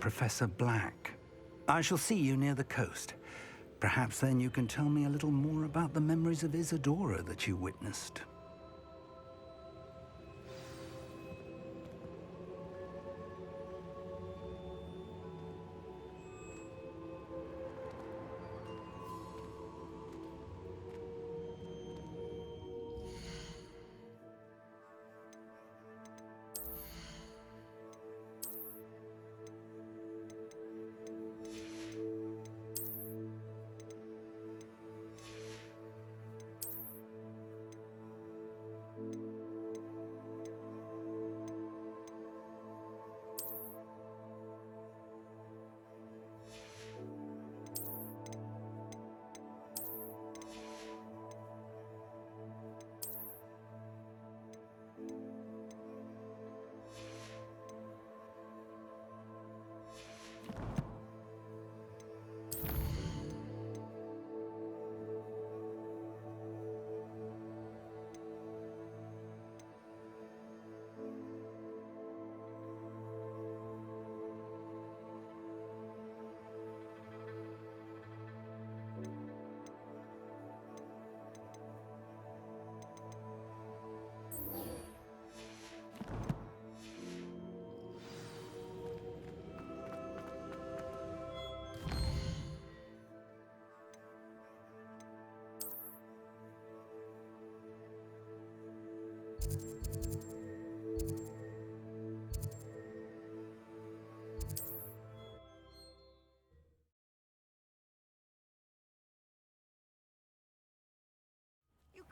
Professor Black. I shall see you near the coast. Perhaps then you can tell me a little more about the memories of Isadora that you witnessed.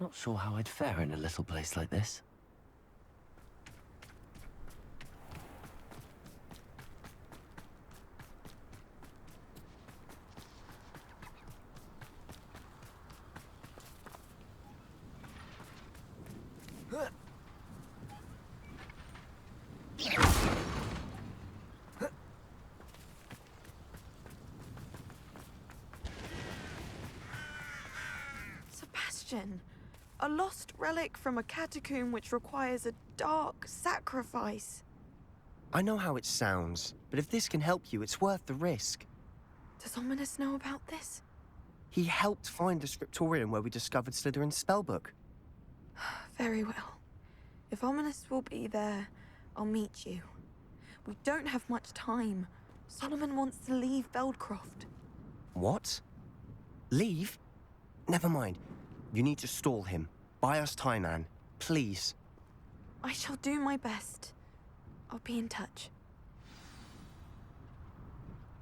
Not sure how I'd fare in a little place like this. Sebastian, a lost relic from a catacomb which requires a dark sacrifice. I know how it sounds, but if this can help you, it's worth the risk. Does Ominous know about this? He helped find the scriptorium where we discovered Slytherin's spellbook. Very well. If Ominous will be there, I'll meet you. We don't have much time. Solomon wants to leave Feldcroft. What? Leave? Never mind. You need to stall him. Buy us time, Anne. Please. I shall do my best. I'll be in touch.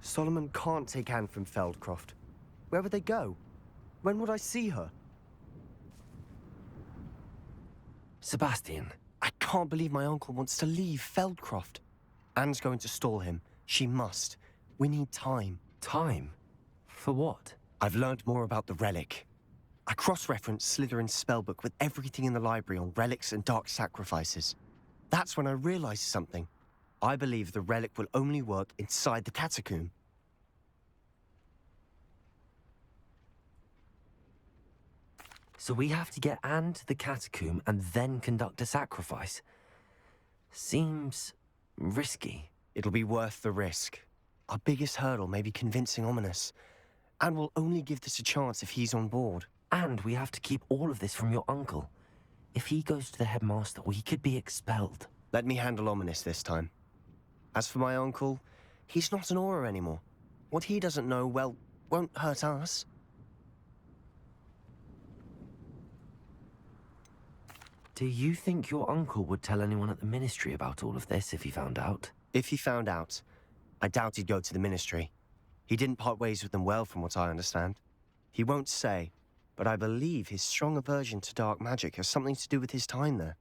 Solomon can't take Anne from Feldcroft. Where would they go? When would I see her? Sebastian. I can't believe my uncle wants to leave Feldcroft. Anne's going to stall him. She must. We need time. Time? For what? I've learned more about the relic. I cross-referenced Slytherin's spellbook with everything in the library on relics and dark sacrifices. That's when I realized something. I believe the relic will only work inside the catacomb. So we have to get Anne to the catacomb and then conduct a sacrifice. Seems risky. It'll be worth the risk. Our biggest hurdle may be convincing Ominous. And we'll only give this a chance if he's on board. And we have to keep all of this from your uncle. If he goes to the headmaster, we could be expelled. Let me handle Ominous this time. As for my uncle, he's not an Auror anymore. What he doesn't know, well, won't hurt us. Do you think your uncle would tell anyone at the ministry about all of this if he found out? If he found out, I doubt he'd go to the ministry. He didn't part ways with them well, from what I understand. He won't say, but I believe his strong aversion to dark magic has something to do with his time there.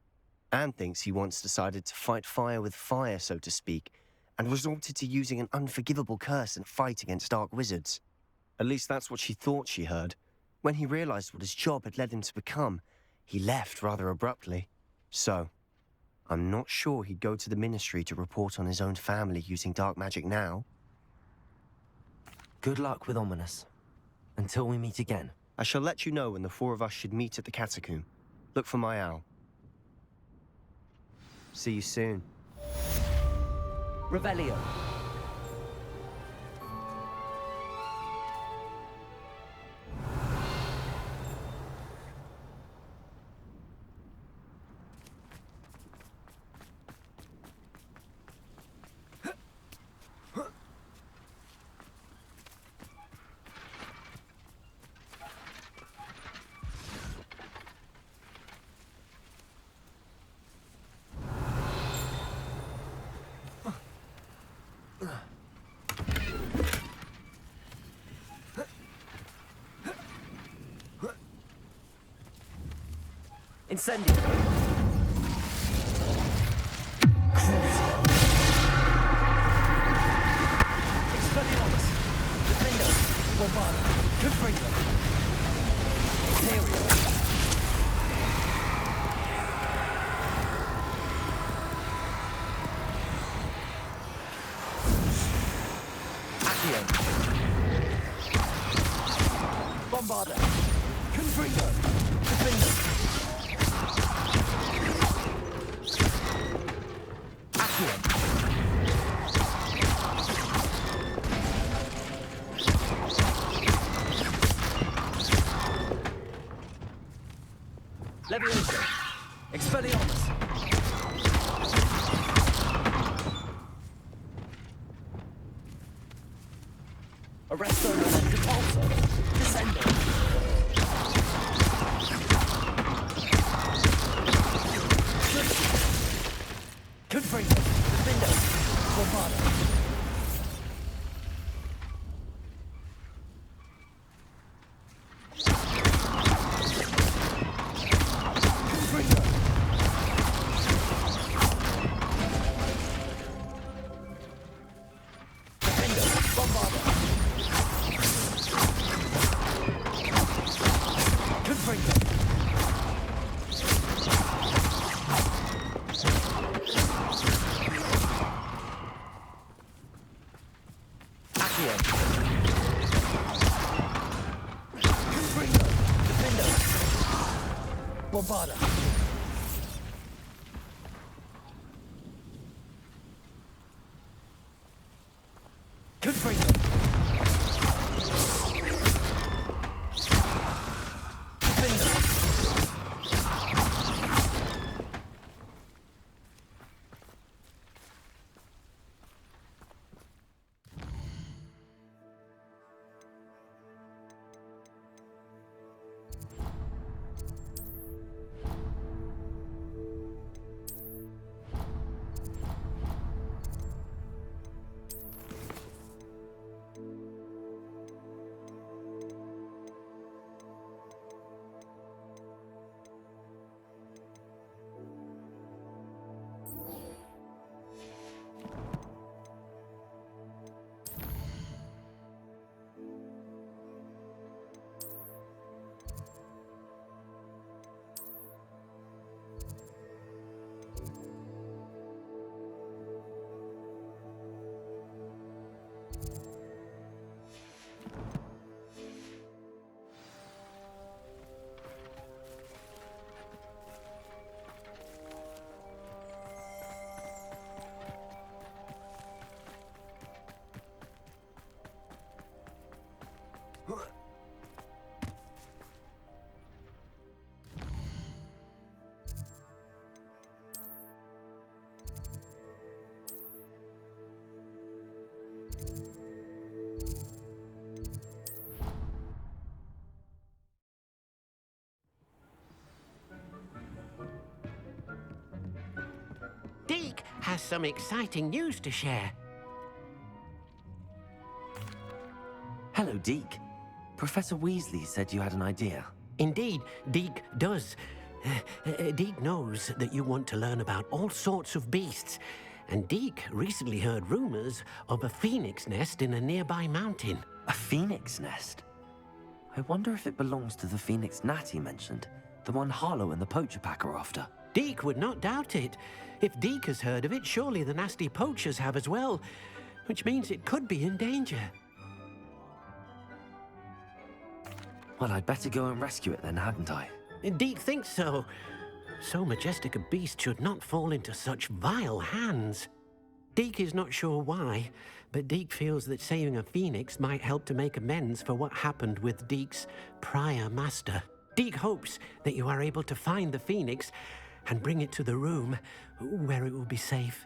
Anne thinks he once decided to fight fire with fire, so to speak, and resorted to using an unforgivable curse in fight against dark wizards. At least that's what she thought she heard. When he realized what his job had led him to become, he left rather abruptly. So, I'm not sure he'd go to the ministry to report on his own family using dark magic now. Good luck with Ominous. Until we meet again. I shall let you know when the four of us should meet at the catacomb. Look for my owl. See you soon. Revelio. Incendio. Expelliarmus. Defendo. Bombarda. Confringo. Aerial. Accio. Bombarda. Confringo. Defendo. Accio. Levioso. Expelliarmus. Arresto and Repulso. Descendo. Confringo. Defendo. Bombarda. Confringo. Defendo. Bombarda. Confringo. Accio. Confringo. Defendo. Bombarda. Confringo. Defendo. Deke has some exciting news to share. Hello, Deke. Professor Weasley said you had an idea. Indeed, Deke does. Deke knows that you want to learn about all sorts of beasts, and Deke recently heard rumors of a phoenix nest in a nearby mountain. A phoenix nest? I wonder if it belongs to the phoenix gnat he mentioned, the one Harlow and the poacher pack are after. Deke would not doubt it. If Deke has heard of it, surely the nasty poachers have as well, which means it could be in danger. Well, I'd better go and rescue it then, hadn't I? Deke thinks so. So majestic a beast should not fall into such vile hands. Deke is not sure why, but Deke feels that saving a phoenix might help to make amends for what happened with Deke's prior master. Deke hopes that you are able to find the phoenix and bring it to the room where it will be safe.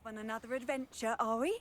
Off on another adventure, are we?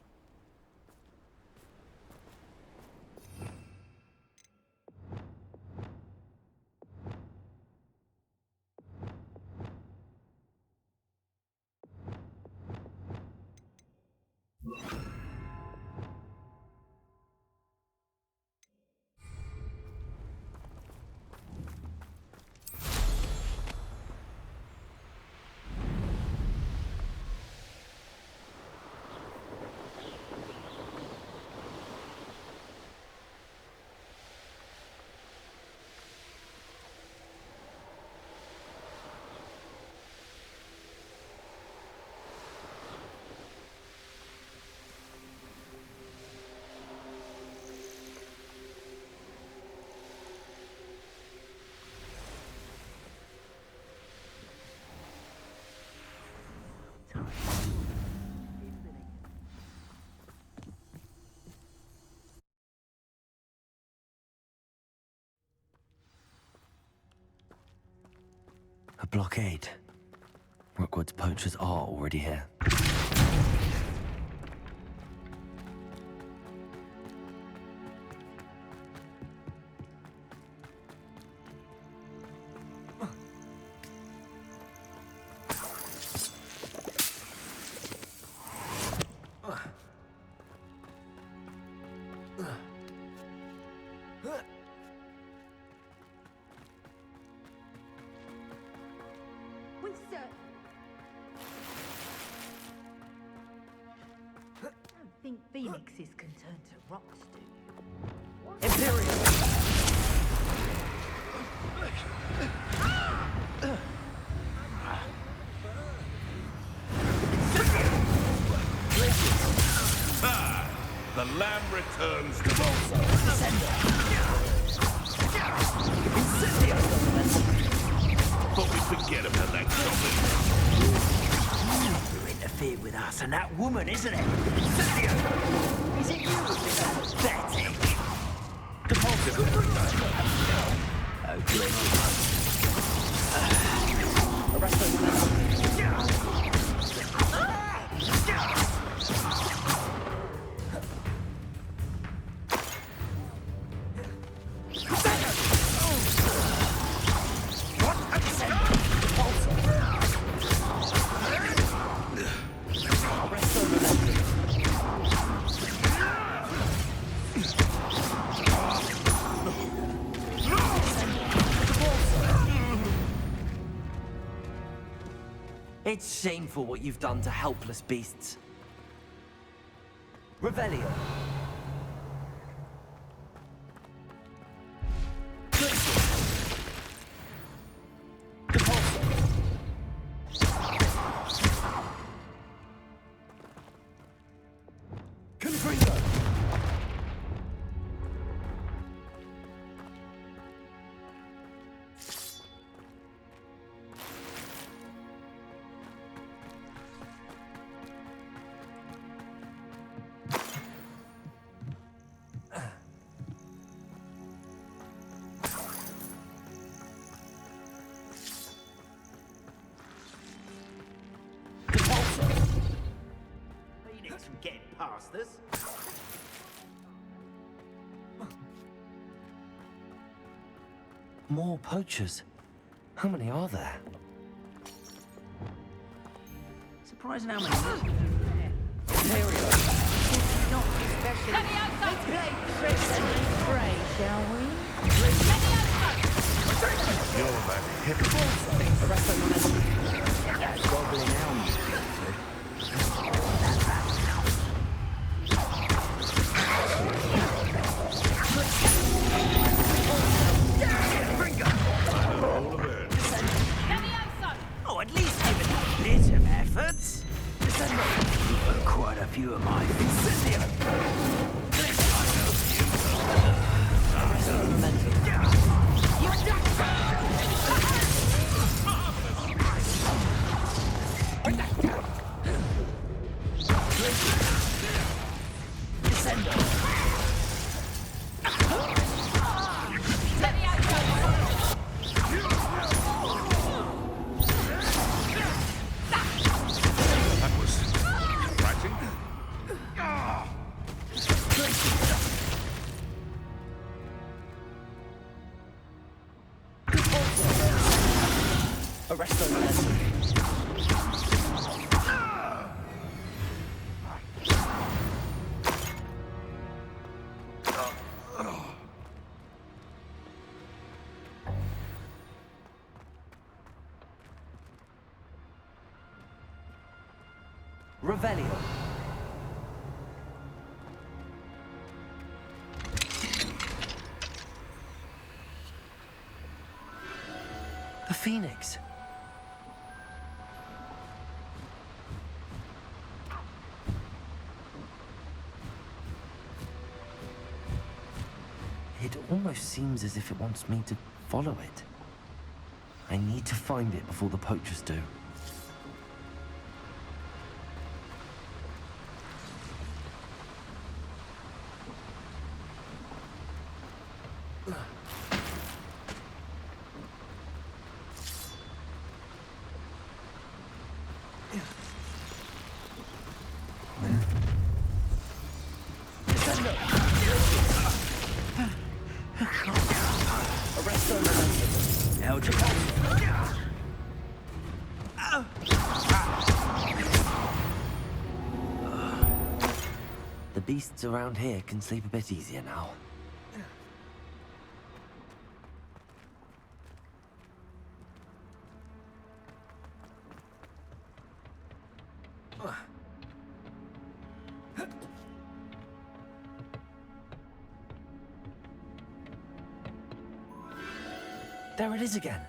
A blockade. Rookwood's poachers are already here. Think phoenixes can turn to rocks, do you? Imperial! The lamb returns to Volso. But we forget about that goblin. You interfered with us and that woman, isn't it? Cynthia! Is it you who's pathetic? Oh, It's shameful what you've done to helpless beasts. Revelio. from getting past us. More poachers? How many are there? Surprising how many. Imperial. Not especially. Let me outside! Let's play tricks and pray, shall we? Let me outside! You're that hypocrite. Gobbling elms. Let me outside! Oh, at least give it a bit of effort. You've got quite a few of my Cynthia. Arresto momentum. Revelio. The Phoenix. It almost seems as if it wants me to follow it. I need to find it before the poachers do. The beasts around here can sleep a bit easier now. There it is again.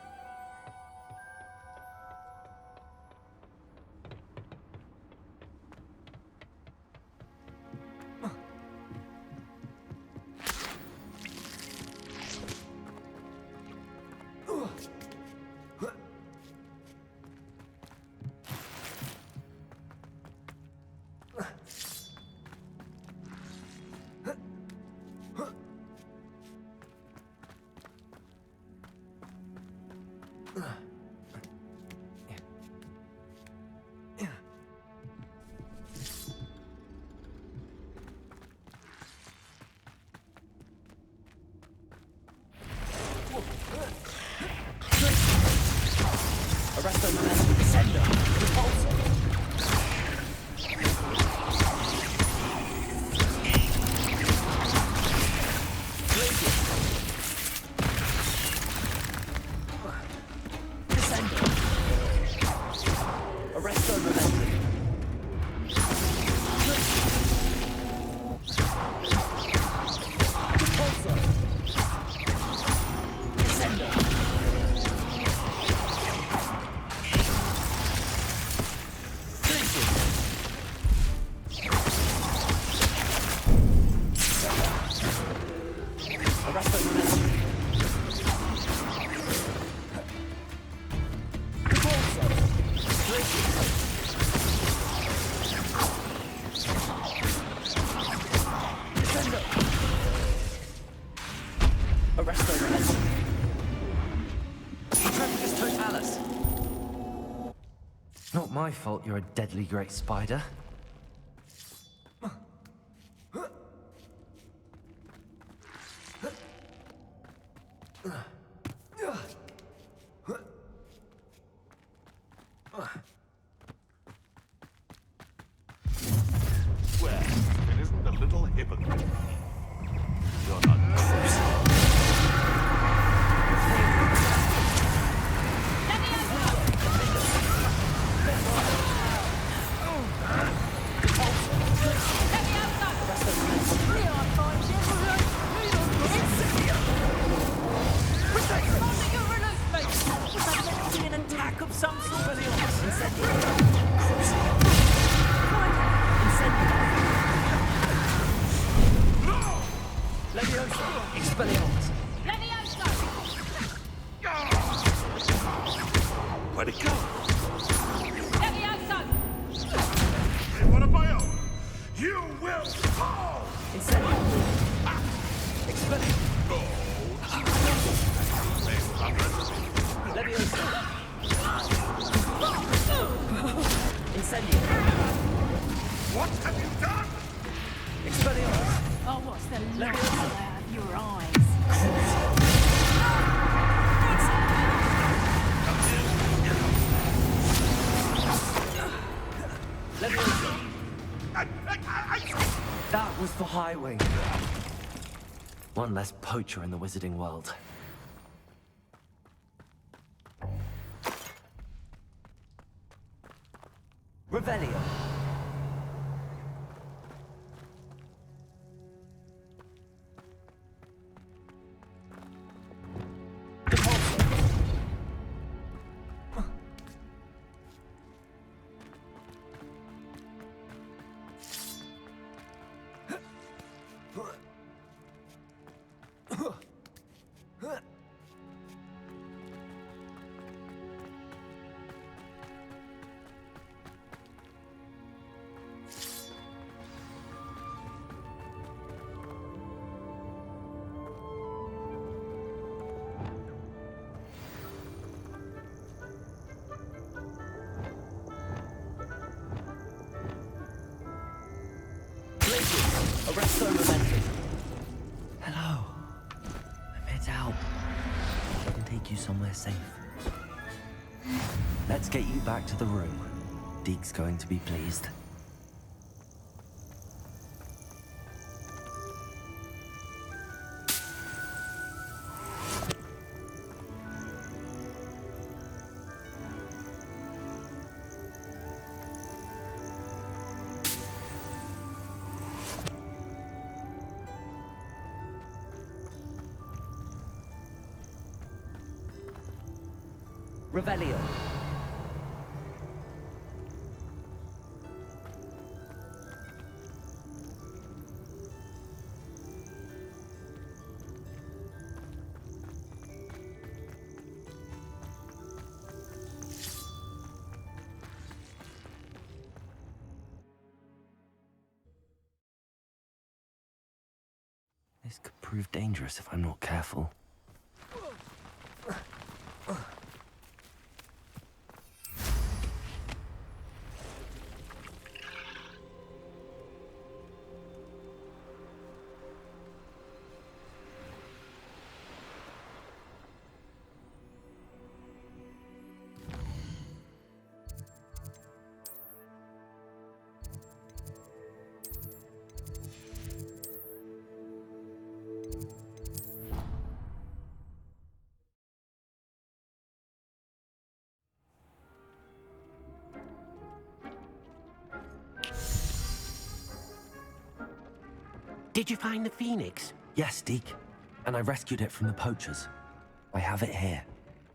Arresto momentum. Sender. Repulsor. Not my fault you're a deadly great spider. Well, it isn't a little hypocrite. You're not some sort of Where'd it go? Levioso! In one of my own. You will fall! What have you done? Oh, what's the light out of your eyes? That was for Highwing. One less poacher in the wizarding world. Revelio. Arresto Revelio. Hello. I'm here to help. I can take you somewhere safe. Let's get you back to the room. Deke's going to be pleased. Revelio. This could prove dangerous if I'm not careful. Did you find the phoenix? Yes, Deke. And I rescued it from the poachers. I have it here.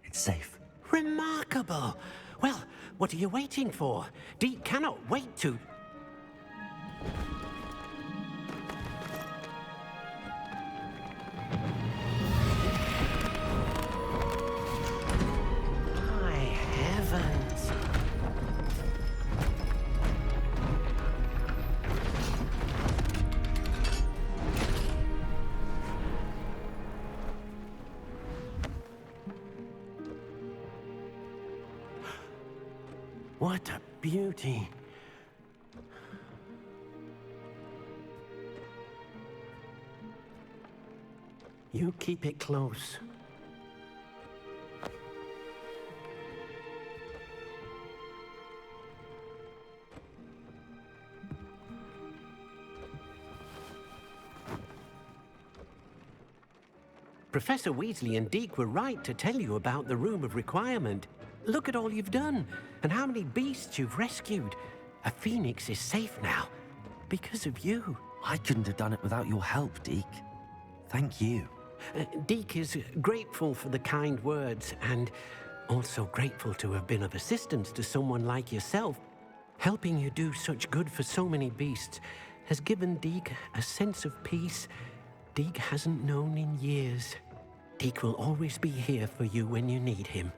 It's safe. Remarkable! Well, what are you waiting for? Deke cannot wait to... My heavens! What a beauty. You keep it close. Professor Weasley and Deke were right to tell you about the Room of Requirement. Look at all you've done, and how many beasts you've rescued. A phoenix is safe now, because of you. I couldn't have done it without your help, Deke. Thank you. Deke is grateful for the kind words, and also grateful to have been of assistance to someone like yourself. Helping you do such good for so many beasts has given Deke a sense of peace Deke hasn't known in years. Deke will always be here for you when you need him.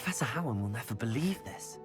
Professor Howard will never believe this.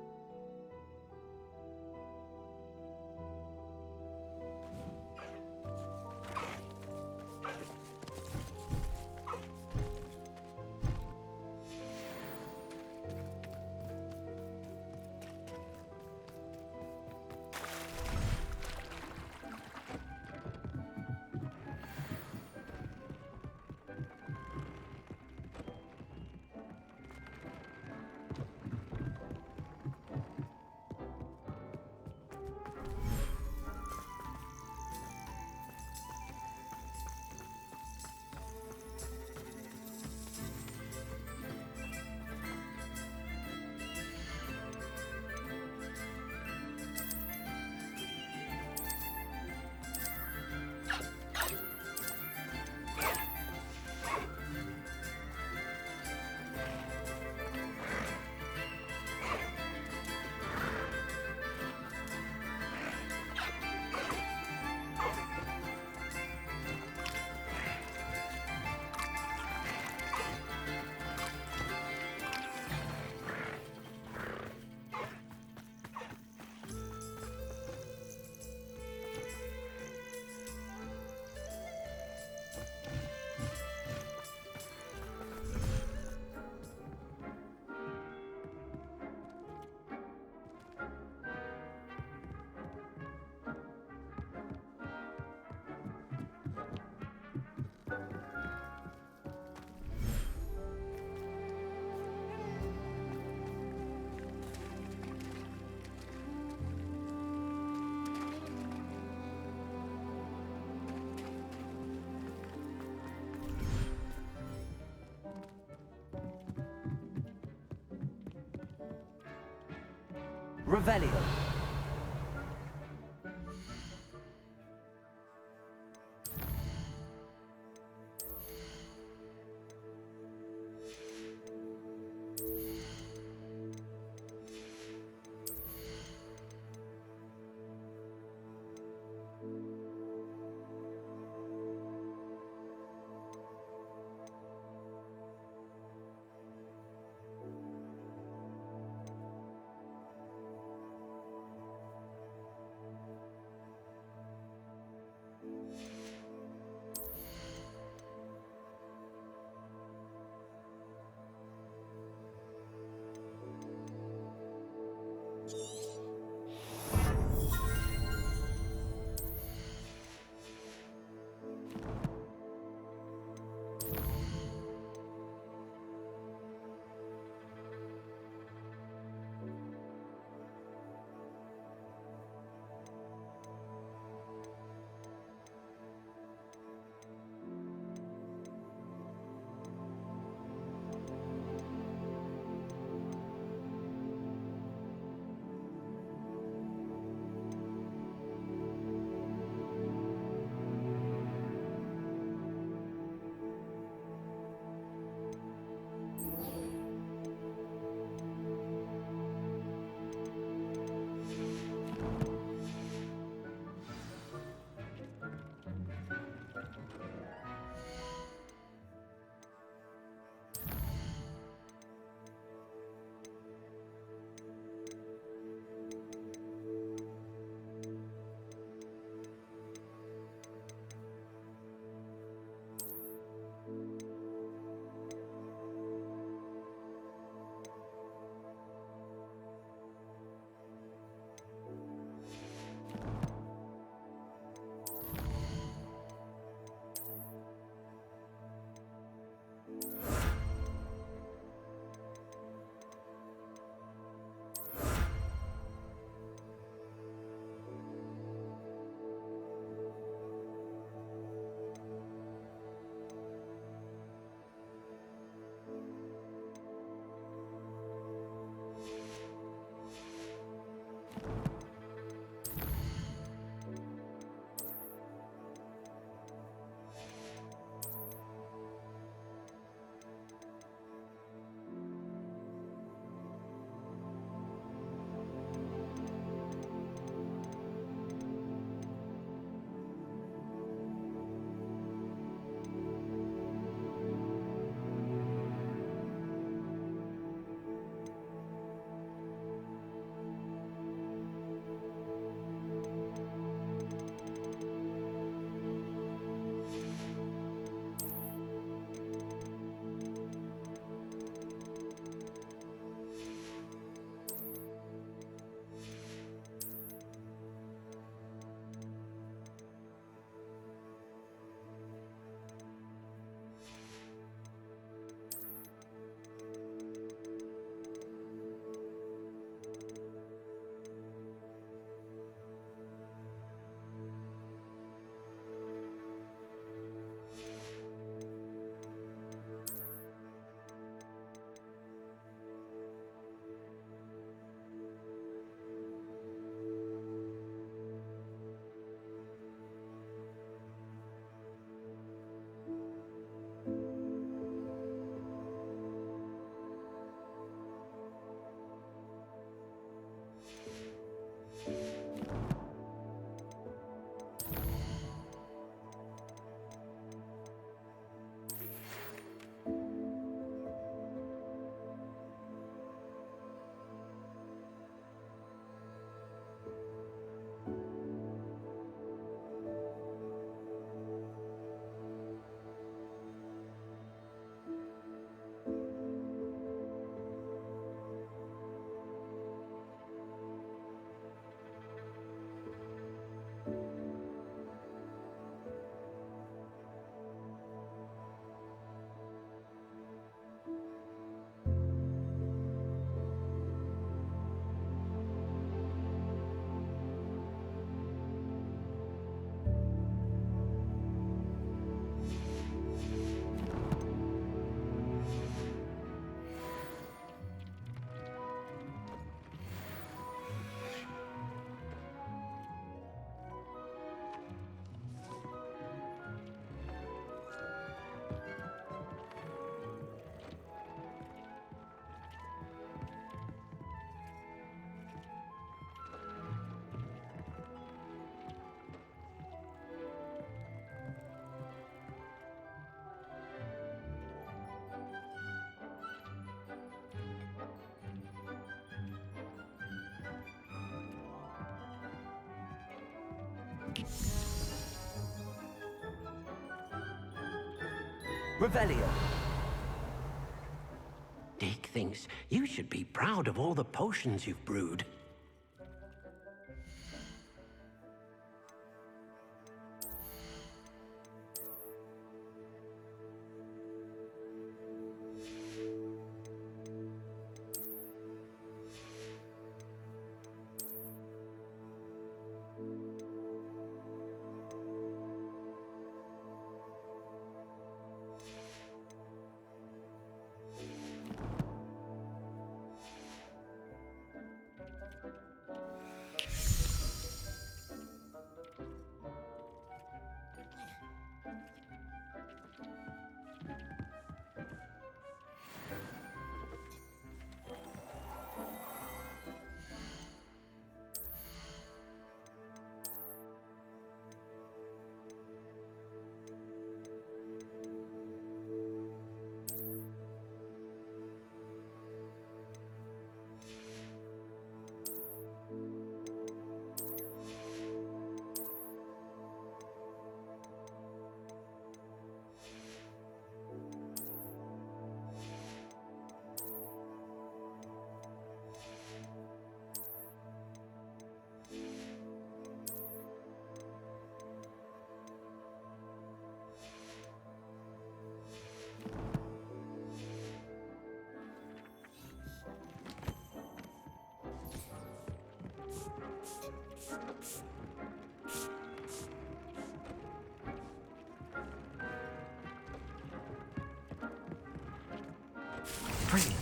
Revelio. Revelio. Deke thinks you should be proud of all the potions you've brewed. Brilliant.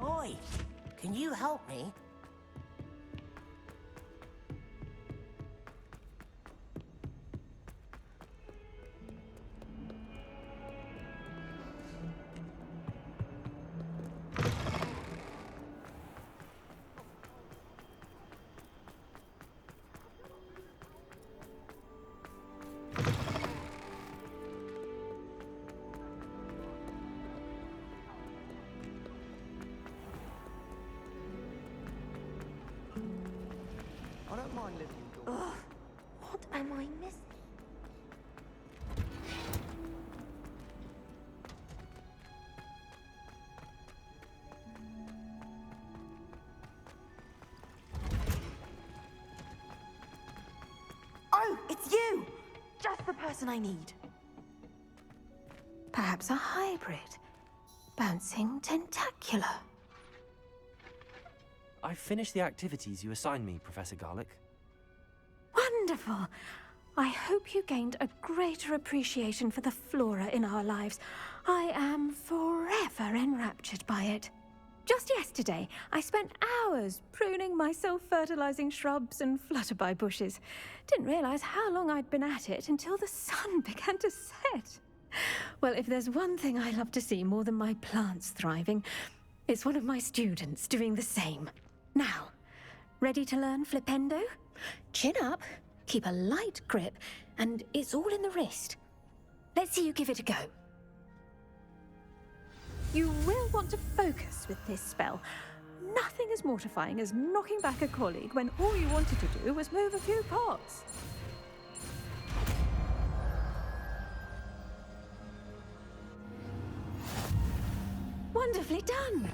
Oi, can you help me? I don't mind living indoors. Ugh, what am I missing? Oh, it's you! Just the person I need. Perhaps a hybrid. Bouncing tentacular. I've finished the activities you assigned me, Professor Garlick. Wonderful. I hope you gained a greater appreciation for the flora in our lives. I am forever enraptured by it. Just yesterday, I spent hours pruning my self-fertilizing shrubs and flutterby bushes. Didn't realize how long I'd been at it until the sun began to set. Well, if there's one thing I love to see more than my plants thriving, it's one of my students doing the same. Now, ready to learn flipendo? Chin up, keep a light grip, and it's all in the wrist. Let's see you give it a go. You will want to focus with this spell. Nothing as mortifying as knocking back a colleague when all you wanted to do was move a few pots. Wonderfully done.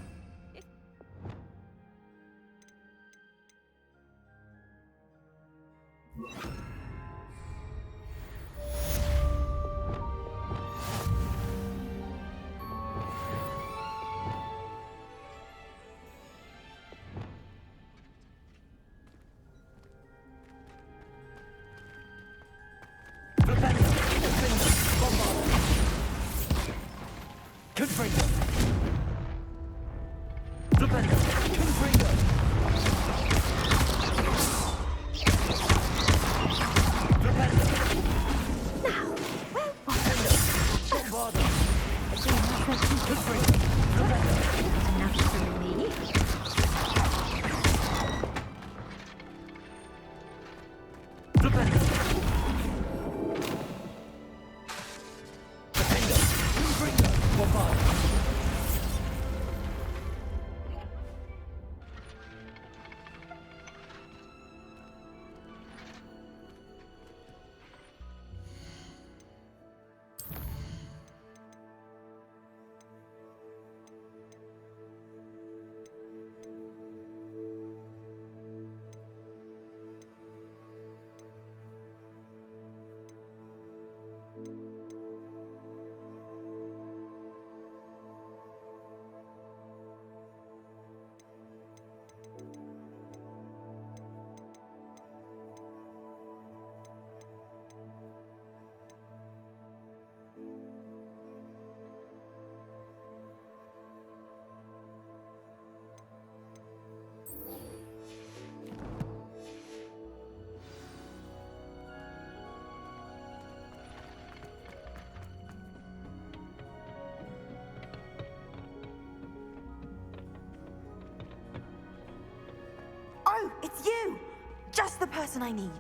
Oh, it's you! Just the person I need.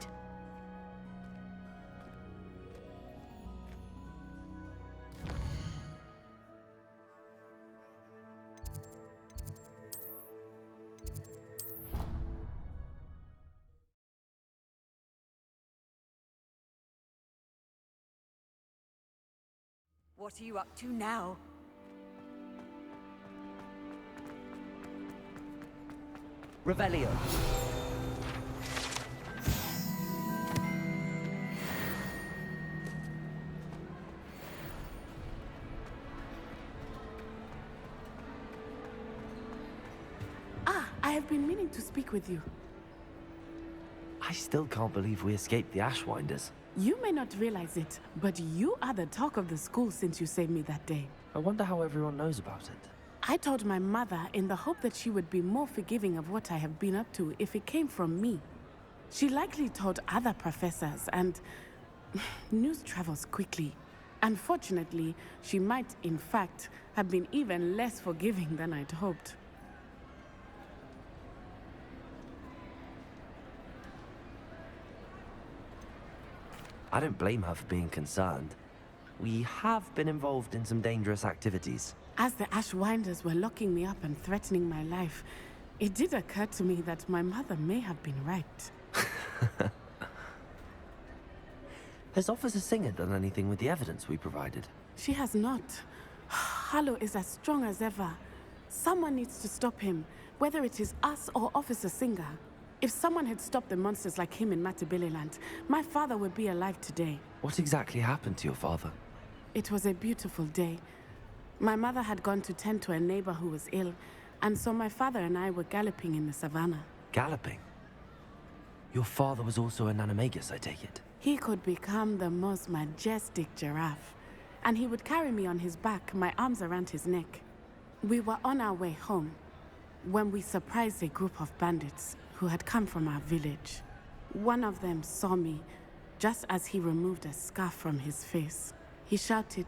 What are you up to now? Revelio. I have been meaning to speak with you. I still can't believe we escaped the Ashwinders. You may not realize it, but you are the talk of the school since you saved me that day. I wonder how everyone knows about it. I told my mother in the hope that she would be more forgiving of what I have been up to if it came from me. She likely told other professors, and news travels quickly. Unfortunately, she might, in fact, have been even less forgiving than I'd hoped. I don't blame her for being concerned. We have been involved in some dangerous activities. As the Ashwinders were locking me up and threatening my life, it did occur to me that my mother may have been right. Has Officer Singer done anything with the evidence we provided? She has not. Harlow is as strong as ever. Someone needs to stop him, whether it is us or Officer Singer. If someone had stopped the monsters like him in Matabeleland, my father would be alive today. What exactly happened to your father? It was a beautiful day. My mother had gone to tend to a neighbor who was ill, and so my father and I were galloping in the savannah. Galloping? Your father was also an animagus, I take it? He could become the most majestic giraffe, and he would carry me on his back, my arms around his neck. We were on our way home when we surprised a group of bandits who had come from our village. One of them saw me just as he removed a scarf from his face. He shouted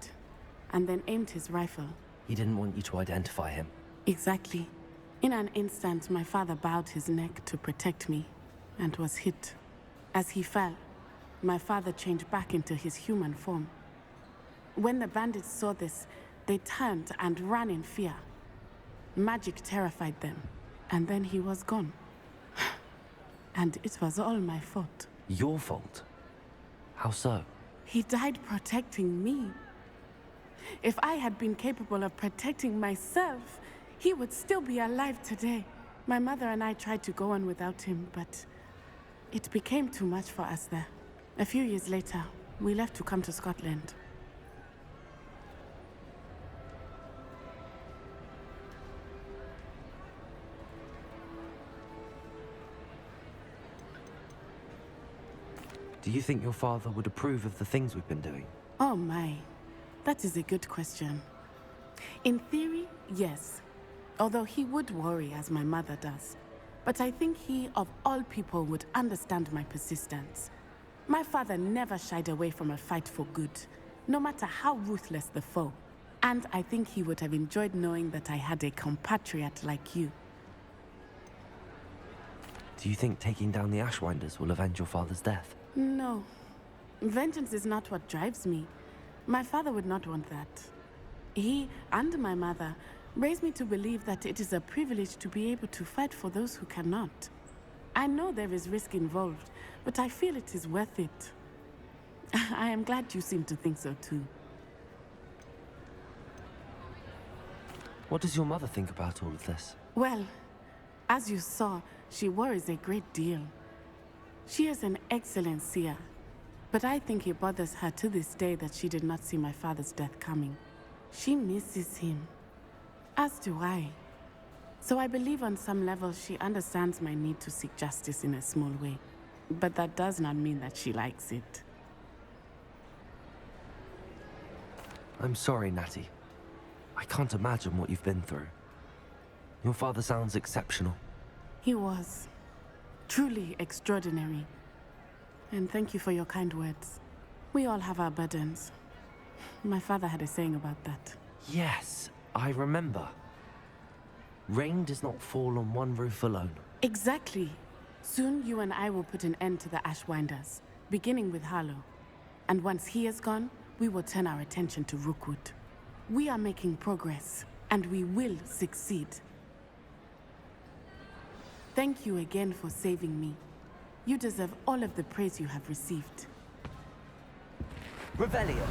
and then aimed his rifle. He didn't want you to identify him. Exactly. In an instant, my father bowed his neck to protect me and was hit. As he fell, my father changed back into his human form. When the bandits saw this, they turned and ran in fear. Magic terrified them, and then he was gone. And it was all my fault. Your fault? How so? He died protecting me. If I had been capable of protecting myself, he would still be alive today. My mother and I tried to go on without him, but it became too much for us there. A few years later, we left to come to Scotland. Do you think your father would approve of the things we've been doing? Oh my, that is a good question. In theory, yes. Although he would worry, as my mother does. But I think he, of all people, would understand my persistence. My father never shied away from a fight for good, no matter how ruthless the foe. And I think he would have enjoyed knowing that I had a compatriot like you. Do you think taking down the Ashwinders will avenge your father's death? No. Vengeance is not what drives me. My father would not want that. He and my mother raised me to believe that it is a privilege to be able to fight for those who cannot. I know there is risk involved, but I feel it is worth it. I am glad you seem to think so too. What does your mother think about all of this? Well, as you saw, she worries a great deal. She is an excellent seer, but I think it bothers her to this day that she did not see my father's death coming. She misses him, as do I. So I believe on some level she understands my need to seek justice in a small way. But that does not mean that she likes it. I'm sorry, Natty. I can't imagine what you've been through. Your father sounds exceptional. He was. Truly extraordinary. And thank you for your kind words. We all have our burdens. My father had a saying about that. Yes, I remember. Rain does not fall on one roof alone. Exactly. Soon you and I will put an end to the Ashwinders, beginning with Harlow. And once he is gone, we will turn our attention to Rookwood. We are making progress, and we will succeed. Thank you again for saving me. You deserve all of the praise you have received. Revelio!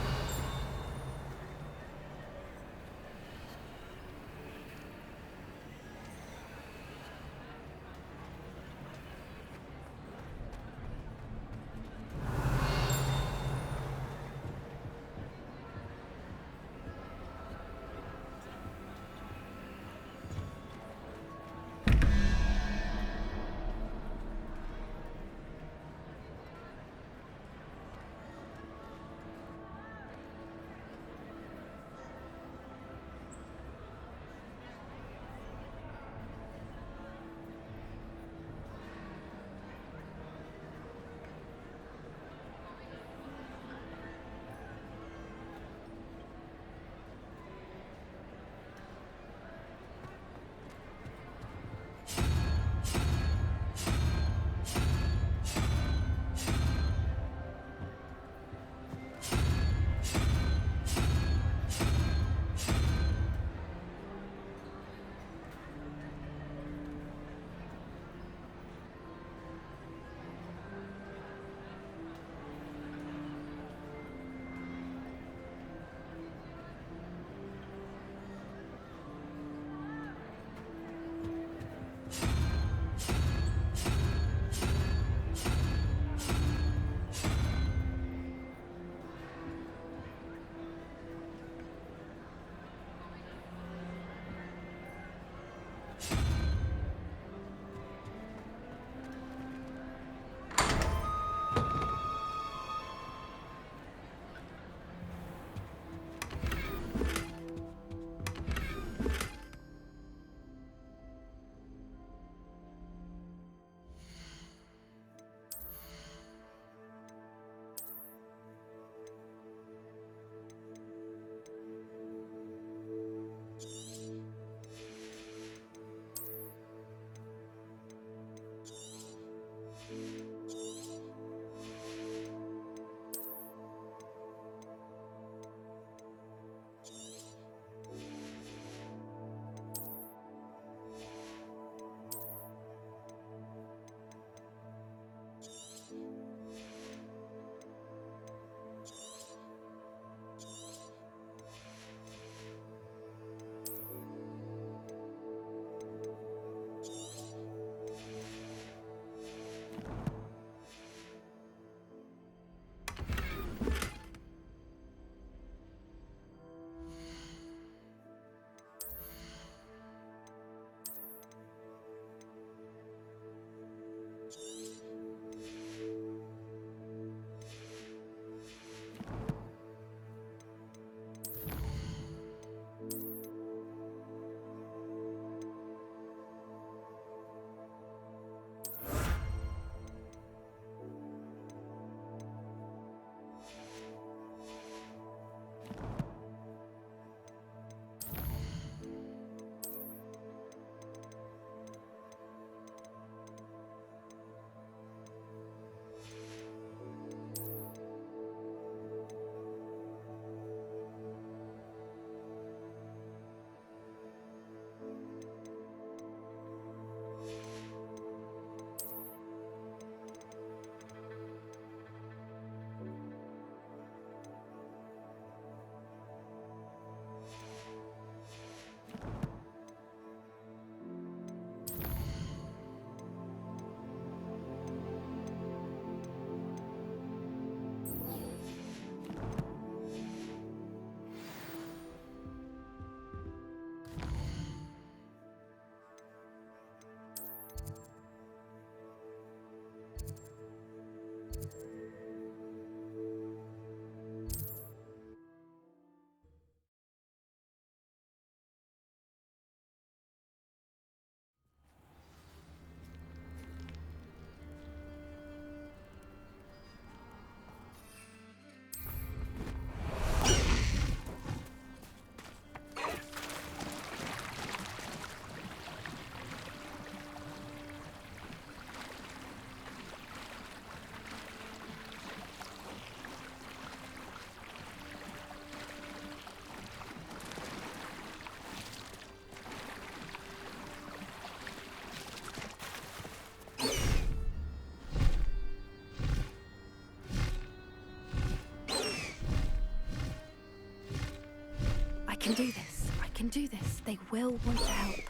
can do this. I can do this. They will want to help.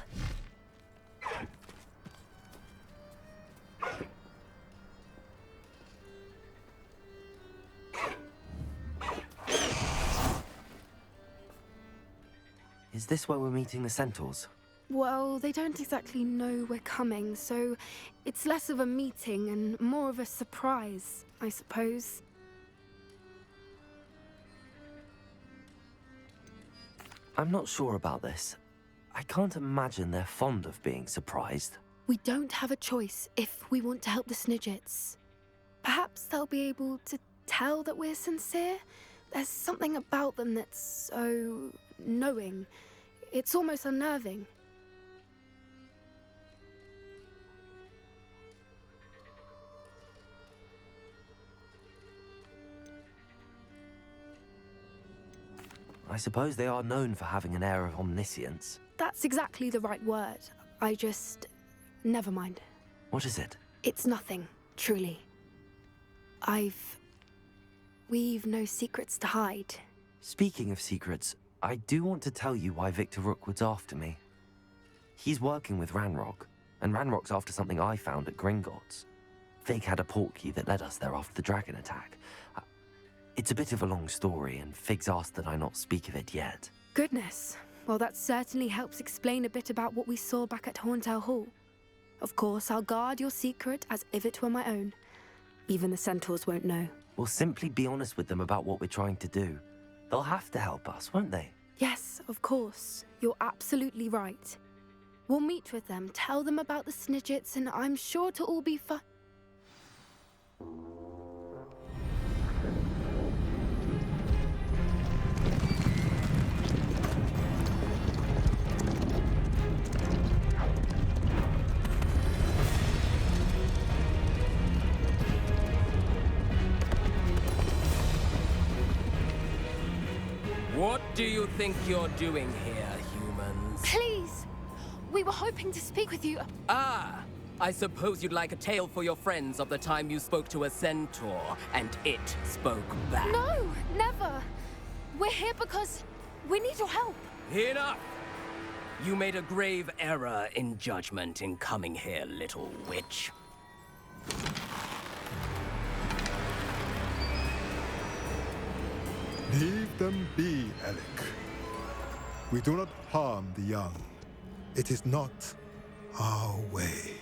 Is this where we're meeting the centaurs? Well, they don't exactly know we're coming, so it's less of a meeting and more of a surprise, I suppose. I'm not sure about this. I can't imagine they're fond of being surprised. We don't have a choice if we want to help the Snidgets. Perhaps they'll be able to tell that we're sincere. There's something about them that's so knowing. It's almost unnerving. I suppose they are known for having an air of omniscience. That's exactly the right word. Never mind. What is it? It's nothing, truly. We've no secrets to hide. Speaking of secrets, I do want to tell you why Victor Rookwood's after me. He's working with Ranrock, and Ranrock's after something I found at Gringotts. Fig had a portkey that led us there after the dragon attack. It's a bit of a long story, and Fig's asked that I not speak of it yet. Goodness. Well, that certainly helps explain a bit about what we saw back at Horntail Hall. Of course, I'll guard your secret as if it were my own. Even the centaurs won't know. We'll simply be honest with them about what we're trying to do. They'll have to help us, won't they? Yes, of course. You're absolutely right. We'll meet with them, tell them about the Snidgets, and I'm sure it'll all be fun. What do you think you're doing here, humans? Please! We were hoping to speak with you. Ah! I suppose you'd like a tale for your friends of the time you spoke to a centaur, and it spoke back. No, never! We're here because we need your help. Enough! You made a grave error in judgment in coming here, little witch. Leave them be, Alec. We do not harm the young. It is not our way.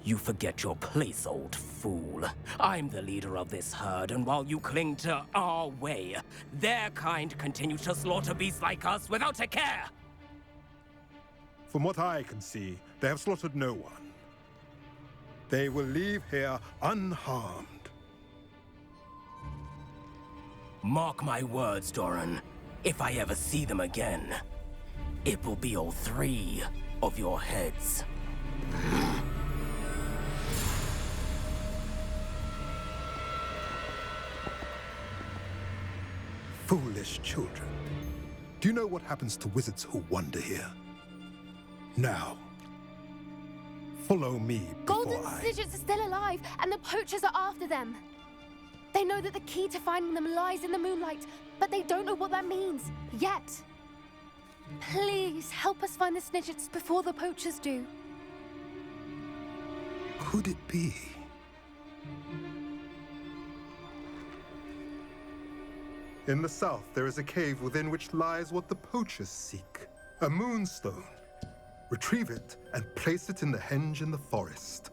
You forget your place, old fool. I'm the leader of this herd, and while you cling to our way, their kind continue to slaughter beasts like us without a care! From what I can see, they have slaughtered no one. They will leave here unharmed. Mark my words, Doran. If I ever see them again, it will be all 3 of your heads. Foolish children. Do you know what happens to wizards who wander here? Now, follow me before Golden I... Snidgets are still alive, and the poachers are after them. They know that the key to finding them lies in the moonlight, but they don't know what that means, yet. Please, help us find the Snidgets before the poachers do. Could it be? In the south, there is a cave within which lies what the poachers seek. A moonstone. Retrieve it and place it in the henge in the forest.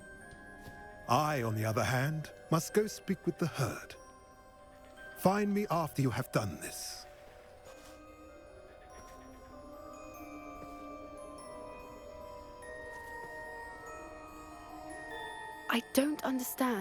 I, on the other hand, must go speak with the herd. Find me after you have done this. I don't understand.